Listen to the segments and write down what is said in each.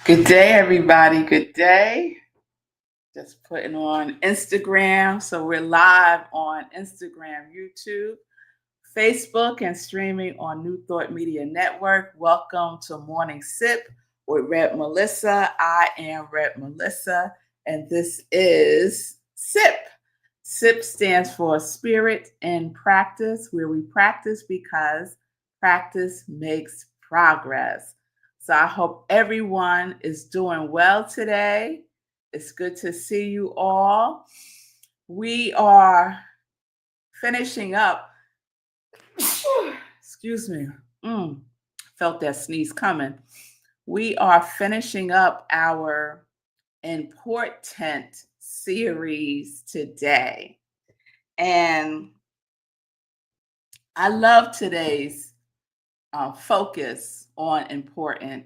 Good day, everybody. Good day. Just putting on Instagram. So we're live on Instagram, YouTube, Facebook, and streaming on New Thought Media Network. Welcome to Morning Sip with Rev Melissa. I am Rev Melissa, and this is SIP. SIP stands for Spirit in Practice, where we practice because practice makes progress. So I hope everyone is doing well today. It's good to see you all. We are finishing up. Excuse me. Felt that sneeze coming. We are finishing up our important series today. And I love today's focus on important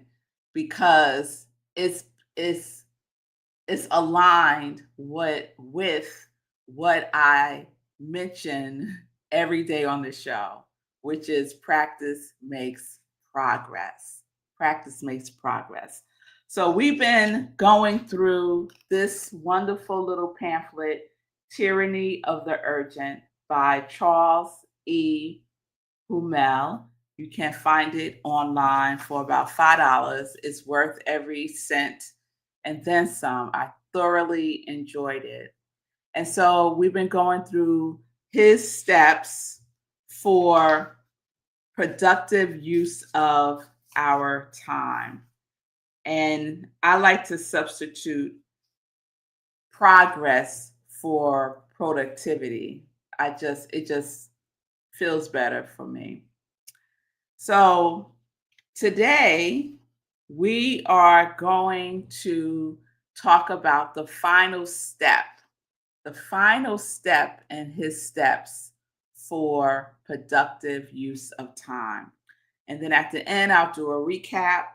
because it's aligned with what I mention every day on the show, which is practice makes progress. Practice makes progress. So we've been going through this wonderful little pamphlet, Tyranny of the Urgent by Charles E. Hummel. You can find it online for about $5. It's worth every cent and then some. I thoroughly enjoyed it. And so we've been going through his steps for productive use of our time. And I like to substitute progress for productivity. It just feels better for me. So today we are going to talk about the final step and his steps for productive use of time. And then at the end, I'll do a recap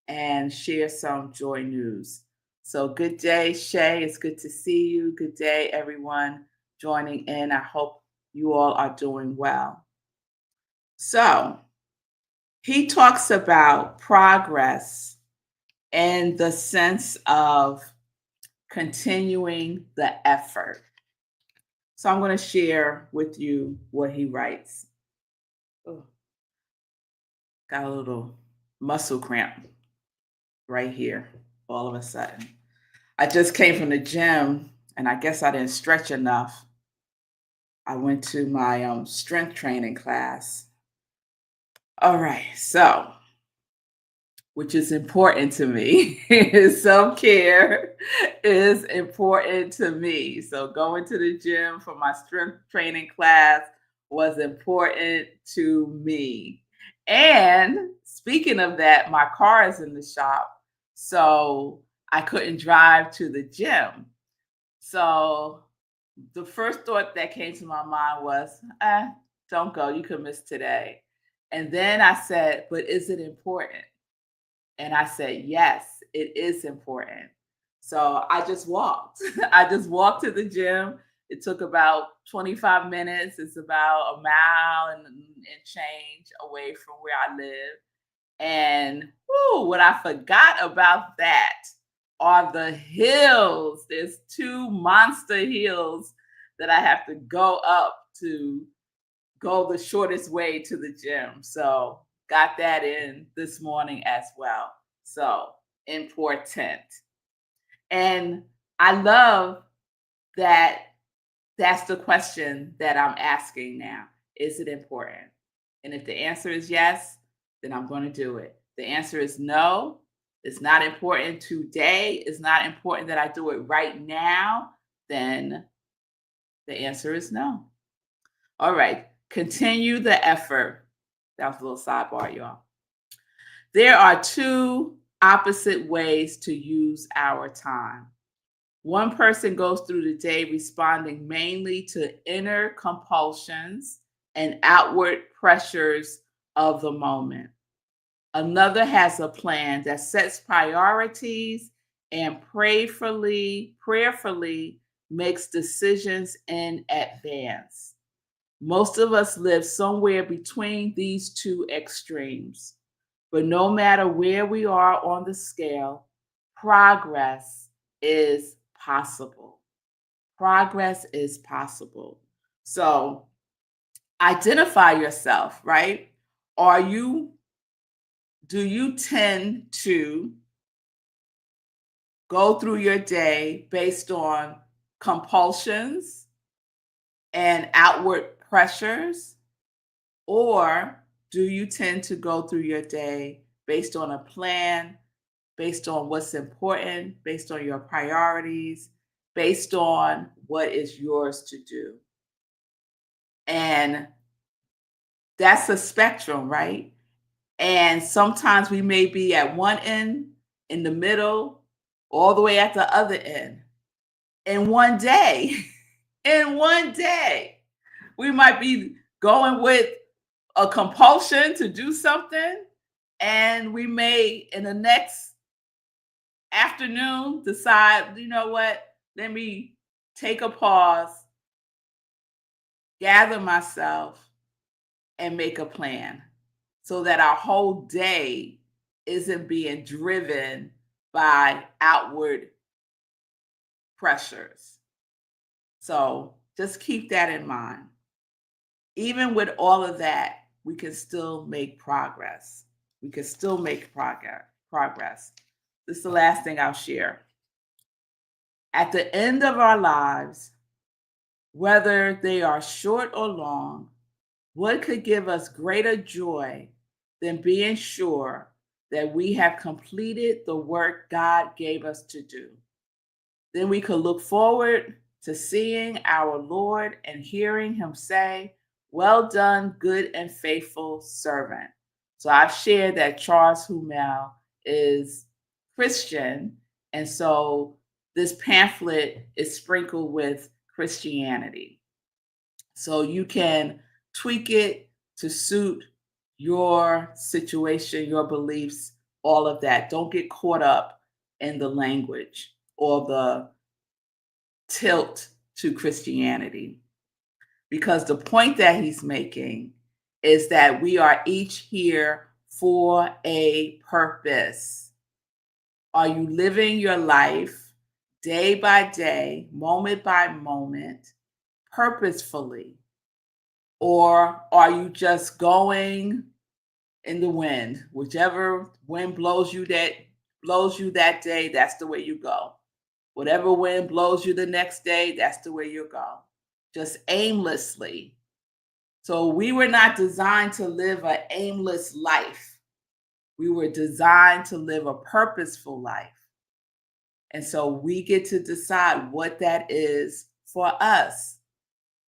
and share some joy news. So good day, Shay. It's good to see you. Good day, everyone joining in. I hope you all are doing well. So he talks about progress and the sense of continuing the effort. So I'm going to share with you what he writes. Oh, got a little muscle cramp right here all of a sudden. I just came from the gym and I guess I didn't stretch enough. I went to my strength training class. All right, so which is important to me. Self-care is important to me. So going to the gym for my strength training class was important to me. And speaking of that, my car is in the shop, so I couldn't drive to the gym. So the first thought that came to my mind was, don't go, you could miss today. And then I said, but is it important? And I said, yes, it is important. So I just walked. I just walked to the gym. It took about 25 minutes. It's about a mile and change away from where I live. And what I forgot about that are the hills. There's 2 monster hills that I have to go up to go the shortest way to the gym. So got that in this morning as well. So important. And I love that that's the question that I'm asking now. Is it important? And if the answer is yes, then I'm going to do it. The answer is no. It's not important today. It's not important that I do it right now. Then the answer is no. All right. Continue the effort. That was a little sidebar, y'all. There are 2 opposite ways to use our time. One person goes through the day responding mainly to inner compulsions and outward pressures of the moment. Another has a plan that sets priorities and prayerfully makes decisions in advance. Most of us live somewhere between these 2 extremes. But no matter where we are on the scale, progress is possible. Progress is possible. So identify yourself, right? Do you tend to go through your day based on compulsions and outward pressures? Or do you tend to go through your day based on a plan, based on what's important, based on your priorities, based on what is yours to do? And that's a spectrum, right? And sometimes we may be at one end, in the middle, all the way at the other end. In one day, in one day, we might be going with a compulsion to do something, and we may, in the next afternoon, decide, you know what, let me take a pause, gather myself, and make a plan so that our whole day isn't being driven by outward pressures. So just keep that in mind. Even with all of that, we can still make progress. We can still make progress. This is the last thing I'll share. At the end of our lives, whether they are short or long, what could give us greater joy than being sure that we have completed the work God gave us to do? Then we could look forward to seeing our Lord and hearing him say, "Well done, good and faithful servant." So I've shared that Charles Humel is Christian, and so this pamphlet is sprinkled with Christianity. So you can tweak it to suit your situation, your beliefs, all of that. Don't get caught up in the language or the tilt to Christianity. Because the point that he's making is that we are each here for a purpose. Are you living your life day by day, moment by moment, purposefully? Or are you just going in the wind? Whichever wind blows you that day, that's the way you go. Whatever wind blows you the next day, that's the way you go. Just aimlessly. So we were not designed to live an aimless life. We were designed to live a purposeful life. And so we get to decide what that is for us,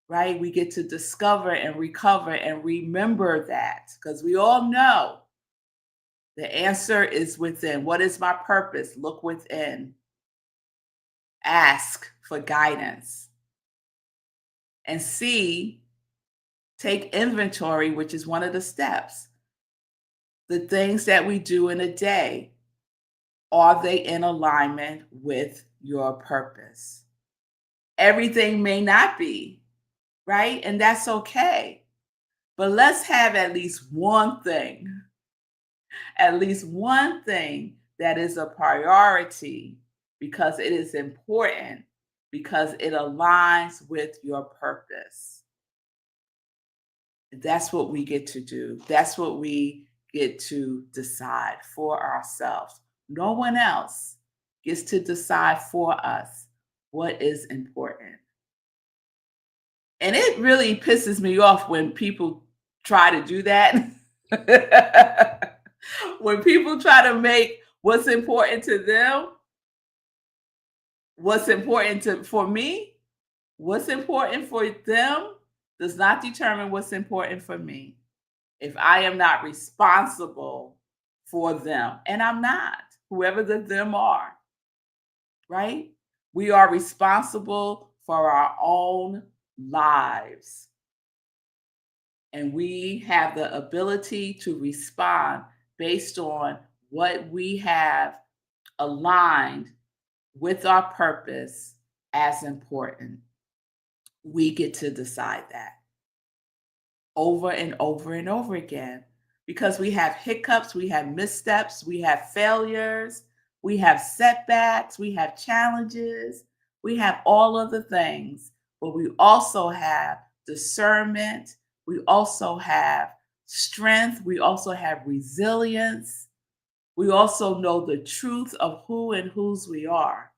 right? We get to discover and recover and remember that, because we all know the answer is within. What is my purpose? Look within. Ask for guidance. And C, take inventory, which is one of the steps. The things that we do in a day, are they in alignment with your purpose? Everything may not be, right? And that's okay. But let's have at least one thing that is a priority, because it is important, because it aligns with your purpose. That's what we get to do. That's what we get to decide for ourselves. No one else gets to decide for us what is important. And it really pisses me off when people try to do that. When people try to make what's important to them, what's important for me, what's important for them does not determine what's important for me. If I am not responsible for them, and I'm not, whoever the them are, right? We are responsible for our own lives. And we have the ability to respond based on what we have aligned with our purpose as important. We get to decide that over and over and over again, because we have hiccups, we have missteps, we have failures, We have setbacks, we have challenges, we have all of the things, but we also have discernment, we also have strength, we also have resilience, we also know the truth of who and whose we are.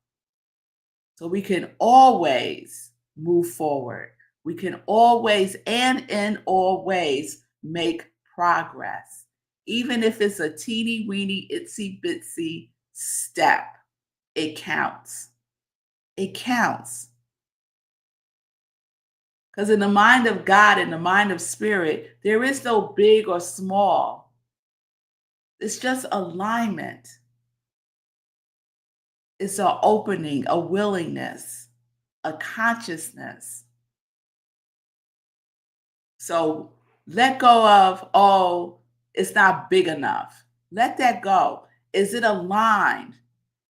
So we can always move forward. We can always and in all ways make progress. Even if it's a teeny weeny itsy bitsy step, it counts. It counts. Because in the mind of God, in the mind of spirit, there is no big or small. It's just alignment. It's an opening, a willingness, a consciousness. So let go of, oh, it's not big enough. Let that go. Is it aligned?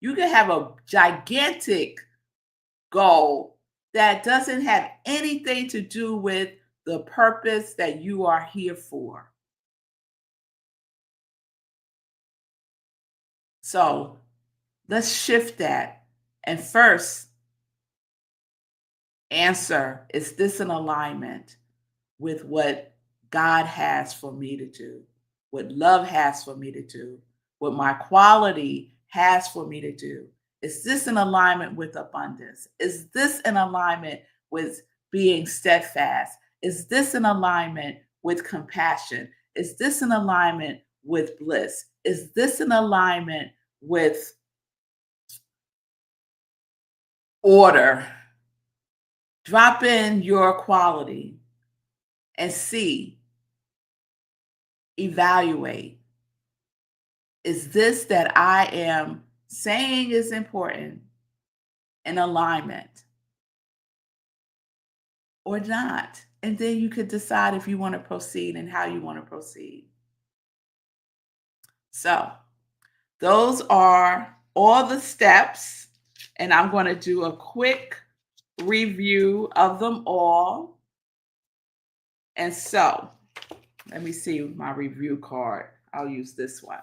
You can have a gigantic goal that doesn't have anything to do with the purpose that you are here for. So let's shift that. And first, answer, is this in alignment with what God has for me to do, what love has for me to do, what my quality has for me to do? Is this in alignment with abundance? Is this in alignment with being steadfast? Is this in alignment with compassion? Is this in alignment with bliss? Is this in alignment with order? Drop in your quality and see, evaluate. Is this that I am saying is important in alignment or not? And then you could decide if you want to proceed and how you want to proceed. So those are all the steps, and I'm going to do a quick review of them all. And so let me see my review card. I'll use this one.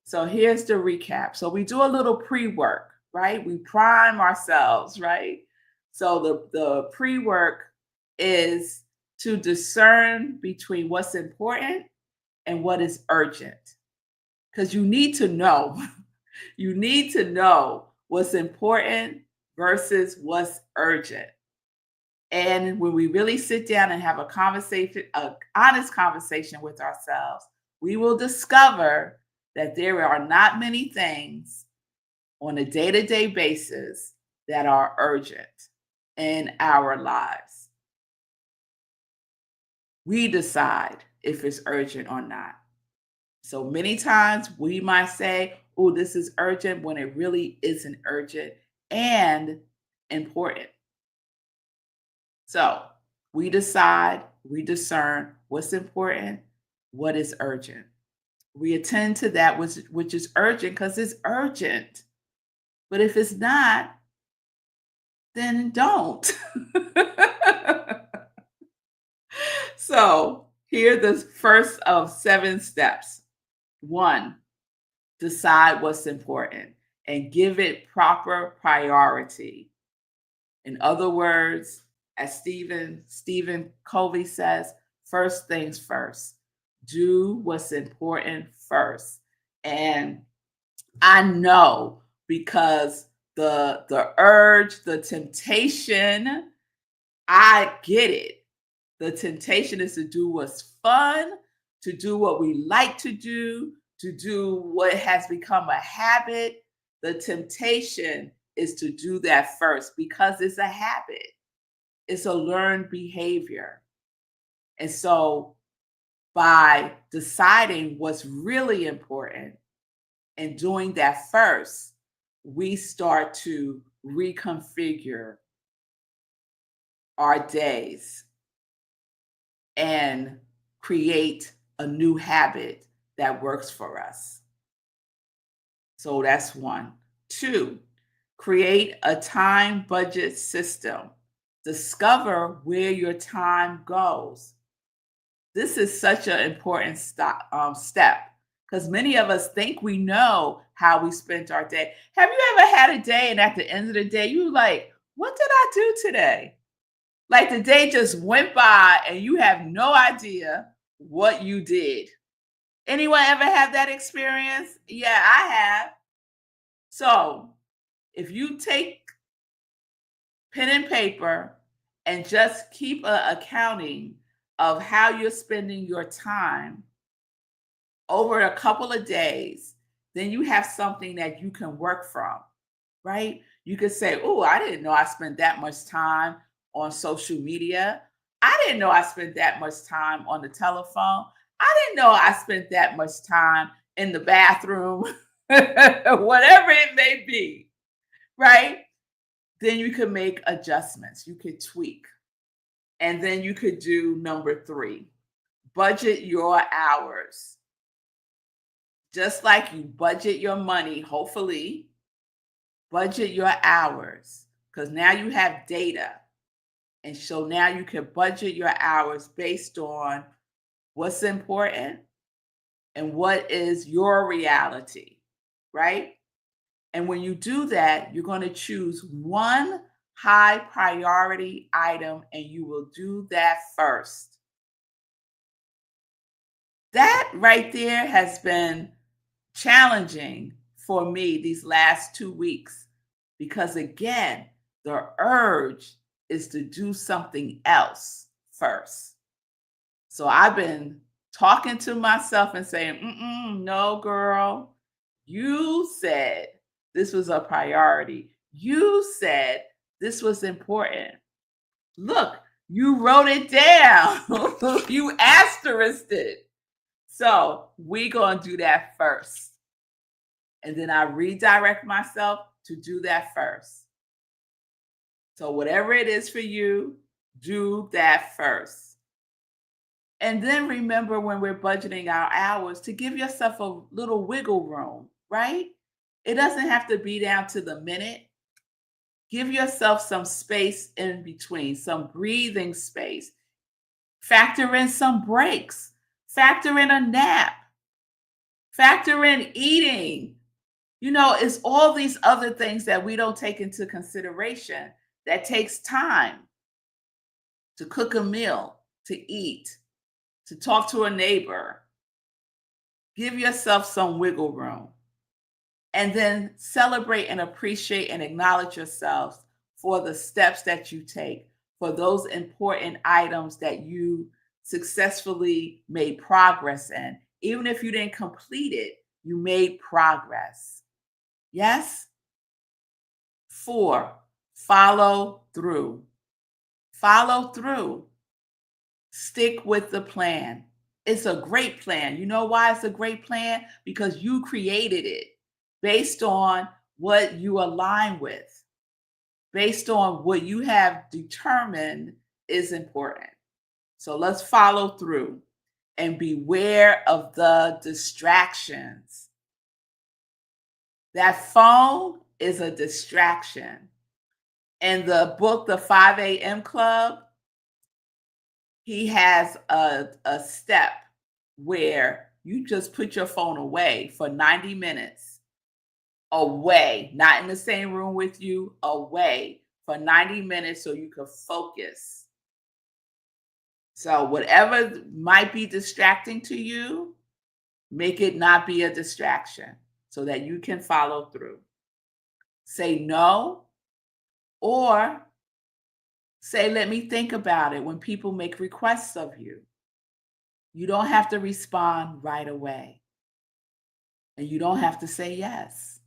So here's the recap. So we do a little pre-work, right? We prime ourselves, right? So the pre-work is to discern between what's important and what is urgent. Because you need to know, you need to know what's important versus what's urgent. And when we really sit down and have a conversation, an honest conversation with ourselves, we will discover that there are not many things on a day-to-day basis that are urgent in our lives. We decide if it's urgent or not. So many times we might say, oh, this is urgent when it really isn't urgent and important. So we decide, we discern what's important, what is urgent. We attend to that which is urgent because it's urgent. But if it's not, then don't. So here are the first of 7 steps. 1, decide what's important and give it proper priority. In other words, as Stephen Covey says, first things first. Do what's important first. And I know, because the urge, the temptation, I get it. The temptation is to do what's fun, to do what we like to do what has become a habit. The temptation is to do that first because it's a habit. It's a learned behavior. And so by deciding what's really important and doing that first, we start to reconfigure our days and create a new habit that works for us. So that's 1. 2, create a time budget system. Discover where your time goes. This is such an important step Because many of us think we know how we spent our day. Have you ever had a day and at the end of the day, you like, what did I do today? Like the day just went by and you have no idea what you did. Anyone ever had that experience? Yeah, I have. So if you take pen and paper and just keep a accounting of how you're spending your time over a couple of days, then you have something that you can work from, right? You could say, oh, I didn't know I spent that much time on social media. I didn't know I spent that much time on the telephone. I didn't know I spent that much time in the bathroom, whatever it may be, right? Then you could make adjustments, you could tweak. And then you could do number 3, budget your hours. Just like you budget your money, hopefully, budget your hours because now you have data. And so now you can budget your hours based on what's important and what is your reality, right? And when you do that, you're going to choose one high priority item and you will do that first. That right there has been challenging for me these last 2 weeks because, again, the urge is to do something else first. So I've been talking to myself and saying, no, girl, you said this was a priority. You said this was important. Look, you wrote it down. You asterisked it. So we're going to do that first. And then I redirect myself to do that first. So whatever it is for you, do that first. And then remember when we're budgeting our hours to give yourself a little wiggle room, right? It doesn't have to be down to the minute. Give yourself some space in between, some breathing space. Factor in some breaks. Factor in a nap. Factor in eating. You know, it's all these other things that we don't take into consideration that takes time to cook a meal, to eat, to talk to a neighbor. Give yourself some wiggle room. And then celebrate and appreciate and acknowledge yourselves for the steps that you take, for those important items that you successfully made progress in. Even if you didn't complete it, you made progress. Yes? 4, follow through. Follow through. Stick with the plan. It's a great plan. You know why it's a great plan? Because you created it based on what you align with, based on what you have determined is important. So let's follow through and beware of the distractions. That phone is a distraction. In the book, The 5 a.m. Club, he has a step where you just put your phone away for 90 minutes. Away, not in the same room with you, away for 90 minutes so you can focus. So whatever might be distracting to you, make it not be a distraction so that you can follow through. Say no, or say, let me think about it when people make requests of you. You don't have to respond right away. And you don't have to say yes.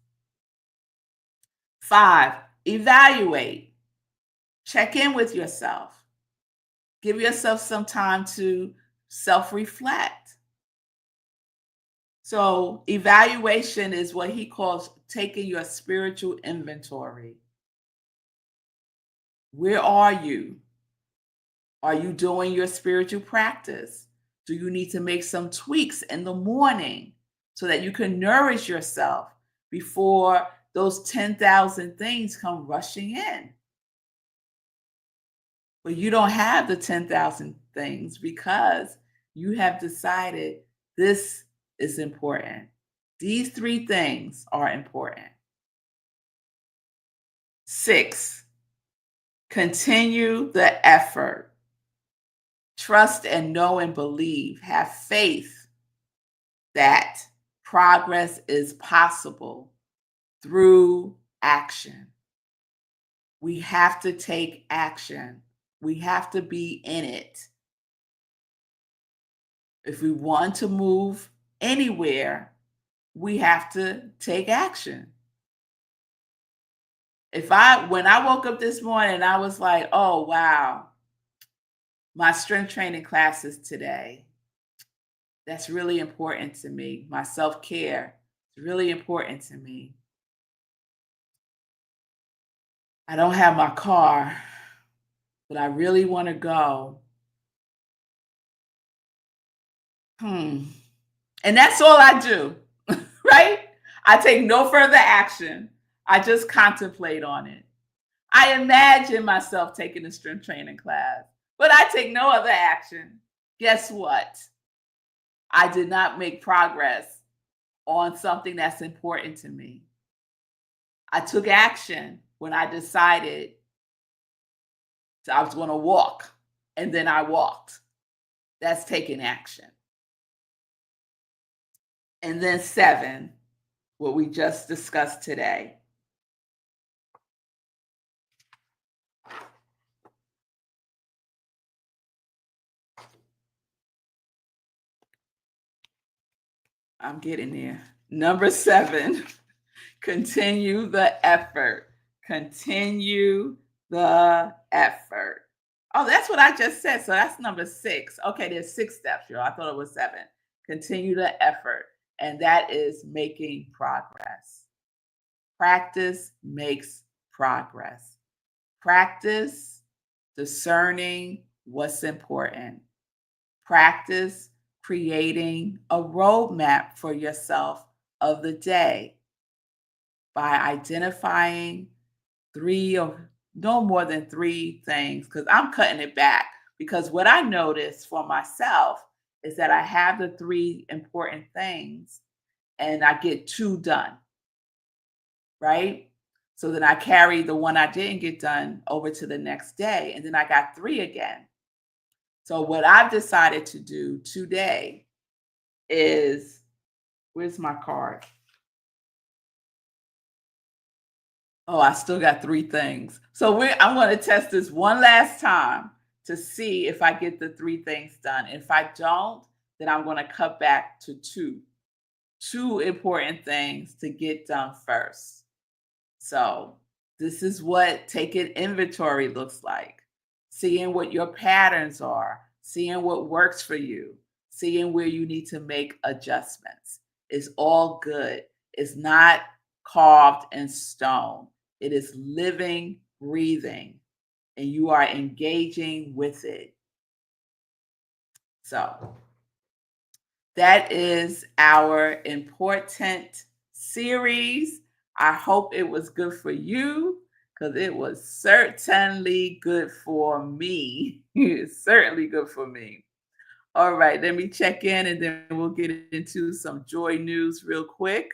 5, evaluate. Check in with yourself. Give yourself some time to self-reflect. So evaluation is what he calls taking your spiritual inventory. Where are you? Are you doing your spiritual practice? Do you need to make some tweaks in the morning so that you can nourish yourself before those 10,000 things come rushing in? But you don't have the 10,000 things because you have decided this is important. These 3 things are important. 6, continue the effort. Trust and know and believe. Have faith that progress is possible through action. We have to take action. We have to be in it. If we want to move anywhere, we have to take action. When I woke up this morning, I was like, oh, wow, my strength training classes today. That's really important to me. My self-care is really important to me. I don't have my car, but I really want to go. And that's all I do, right? I take no further action. I just contemplate on it. I imagine myself taking a strength training class, but I take no other action. Guess what? I did not make progress on something that's important to me. I took action when I decided I was going to walk, and then I walked. That's taking action. And then 7, what we just discussed today. I'm getting there. Number 7, continue the effort. Continue the effort. Oh, that's what I just said. So that's number 6. Okay, there's 6 steps, y'all. I thought it was 7. Continue the effort. And that is making progress. Practice makes progress. Practice discerning what's important. Practice creating a roadmap for yourself of the day by identifying 3 or no more than 3 things, because I'm cutting it back. Because what I noticed for myself is that I have the 3 important things and I get 2 done, right? So then I carry the one I didn't get done over to the next day, and then I got 3 again. So what I've decided to do today is, where's my card? Oh, I still got 3 things. So I'm going to test this one last time to see if I get the 3 things done. If I don't, then I'm going to cut back to 2. 2 important things to get done first. So this is what taking inventory looks like. Seeing what your patterns are, seeing what works for you, seeing where you need to make adjustments. It's all good. It's not carved in stone. It is living, breathing, and you are engaging with it. So that is our important series. I hope it was good for you, because it was certainly good for me. It's certainly good for me. All right, let me check in and then we'll get into some joy news real quick.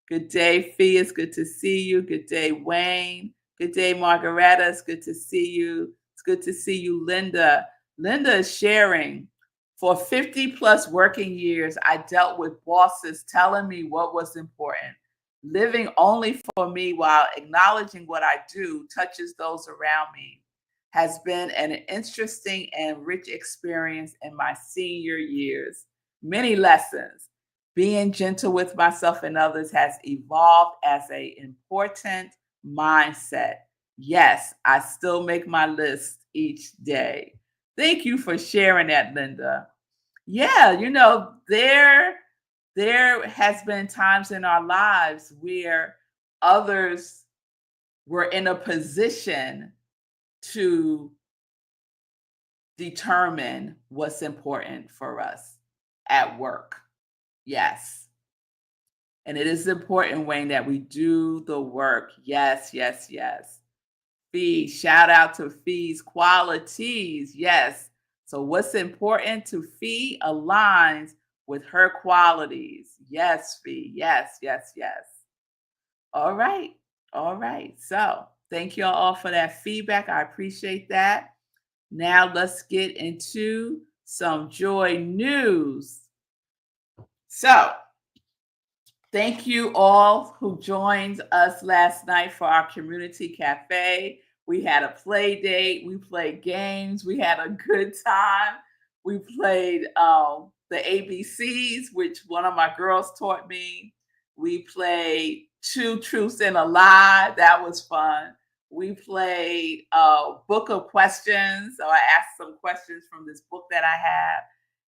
Good day, Fee. It's good to see you. Good day, Wayne. Good day, Margaretta. It's good to see you. It's good to see you, Linda. Linda is sharing. For 50 plus working years, I dealt with bosses telling me what was important. Living only for me while acknowledging what I do touches those around me has been an interesting and rich experience in my senior years. Many lessons. Being gentle with myself and others has evolved as an important mindset. Yes, I still make my list each day. Thank you for sharing that, Linda. Yeah, there has been times in our lives where others were in a position to determine what's important for us at work. Yes. And it is important, Wayne, that we do the work. Yes, yes, yes. Fee, shout out to Fee's qualities. Yes. So what's important to Fee aligns with her qualities. Yes, Fee. Yes, yes, yes. All right. All right. So thank you all for that feedback. I appreciate that. Now let's get into some joy news. So thank you all who joined us last night for our community cafe. We had a play date, we played games, we had a good time. We played the ABCs, which one of my girls taught me. We played Two Truths and a Lie. That was fun. We played Book of Questions. So I asked some questions from this book that I have.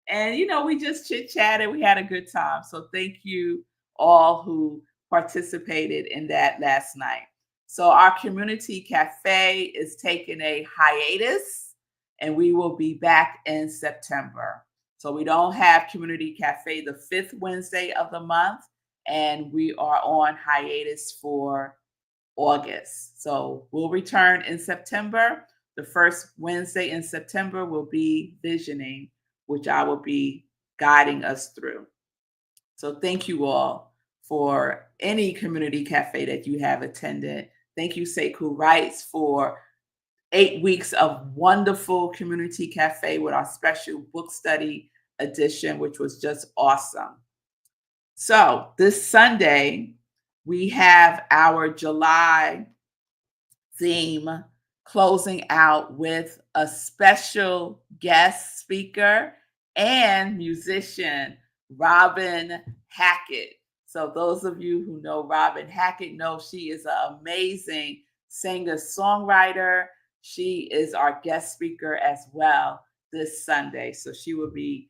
And, we just chit chatted. We had a good time. So thank you all who participated in that last night. So our community cafe is taking a hiatus and we will be back in September. So we don't have community cafe the 5th Wednesday of the month, and we are on hiatus for August. So we'll return in September. The first Wednesday in September will be visioning, which I will be guiding us through. So thank you all for any community cafe that you have attended. Thank you, Sekou Wrights, for 8 weeks of wonderful community cafe with our special book study edition, which was just awesome. So this Sunday, we have our July theme closing out with a special guest speaker and musician, Robin Hackett. So those of you who know Robin Hackett know she is an amazing singer-songwriter. She is our guest speaker as well this Sunday. So she will be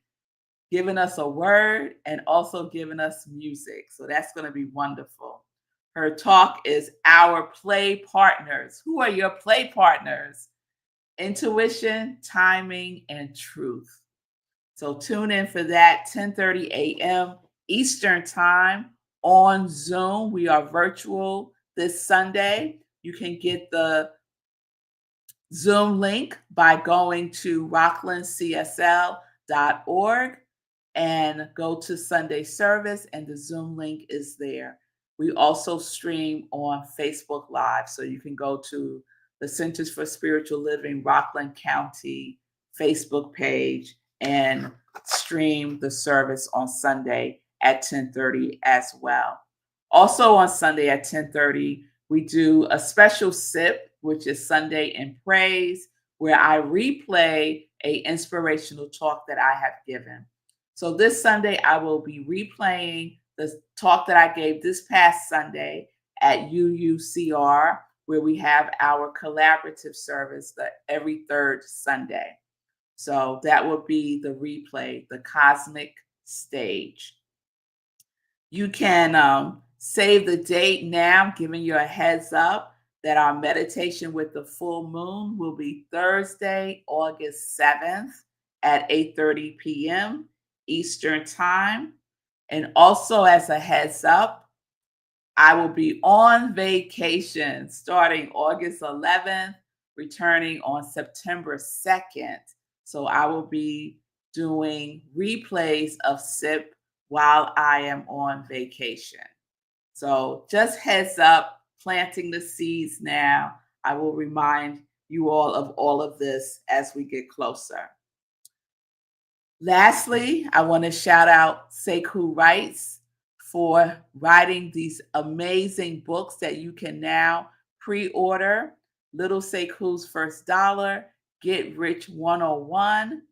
giving us a word and also giving us music. So that's going to be wonderful. Her talk is Our Play Partners. Who are your play partners? Intuition, timing, and truth. So tune in for that, 10:30 a.m. Eastern Time on Zoom. We are virtual this Sunday. You can get the Zoom link by going to rocklandcsl.org and go to Sunday service, and the Zoom link is there. We also stream on Facebook Live, so you can go to the Centers for Spiritual Living Rockland County Facebook page and stream the service on Sunday at 10:30 as well. Also on Sunday at 10:30, we do a special sip, which is Sunday in Praise, where I replay a inspirational talk that I have given. So this Sunday, I will be replaying the talk that I gave this past Sunday at UUCR, where we have our collaborative service every third Sunday. So that will be the replay, the cosmic stage. You can save the date now, giving you a heads up that our meditation with the full moon will be Thursday, August 7th at 8:30 p.m. Eastern Time. And also as a heads up, I will be on vacation starting August 11th, returning on September 2nd. So I will be doing replays of SIP while I am on vacation. So just heads up, planting the seeds now. I will remind you all of this as we get closer. Lastly, I want to shout out Sekou Wrights for writing these amazing books that you can now pre-order. Little Sekou's First Dollar, Get Rich 101,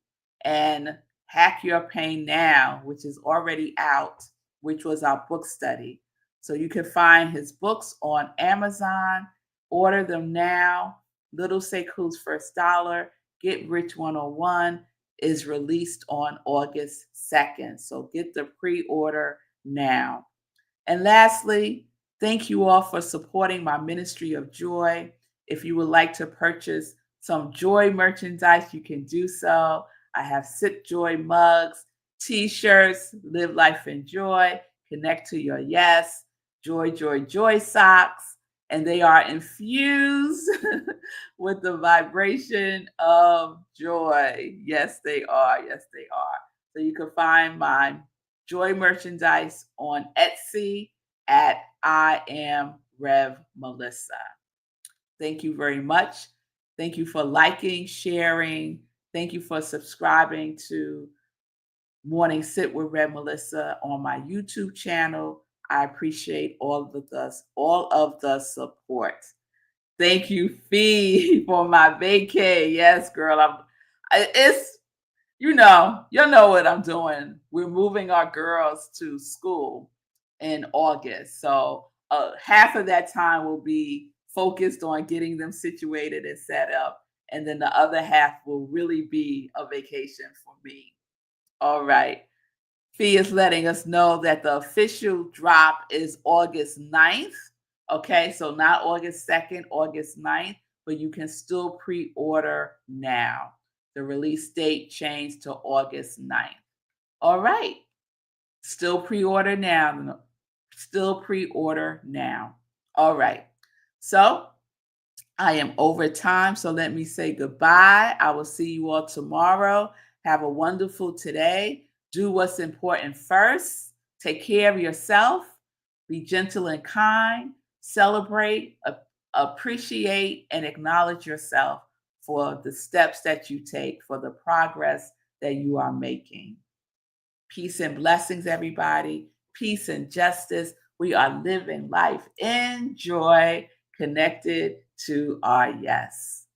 and Hack Your Pain Now, which is already out, which was our book study. So you can find his books on Amazon. Order them now. Little Sekou's First Dollar, Get Rich 101 is released on August 2nd. So get the pre-order now. And lastly, thank you all for supporting my ministry of joy. If you would like to purchase some joy merchandise, you can do so. I have Sip Joy mugs, t-shirts, Live Life in Joy, Connect to Your Yes, Joy, Joy, Joy socks, and they are infused with the vibration of joy. Yes, they are. Yes, they are. So you can find my joy merchandise on Etsy at I am Rev Melissa. Thank you very much. Thank you for liking, sharing. Thank you for subscribing to Morning Sit with Rev Melissa on my YouTube channel. I appreciate all of the support. Thank you, Fee, for my vacay. Yes, girl. It's you know what I'm doing. We're moving our girls to school in August. So half of that time will be focused on getting them situated and set up. And then the other half will really be a vacation for me. All right. Fee is letting us know that the official drop is August 9th. Okay, so not August 2nd, August 9th, but you can still pre-order now. The release date changed to August 9th. All right, still pre-order now. Still pre-order now. All right, so I am over time, so let me say goodbye. I will see you all tomorrow. Have a wonderful today. Do what's important first. Take care of yourself. Be gentle and kind. Celebrate, appreciate, and acknowledge yourself for the steps that you take, for the progress that you are making. Peace and blessings, everybody. Peace and justice. We are living life in joy, connected to our yes.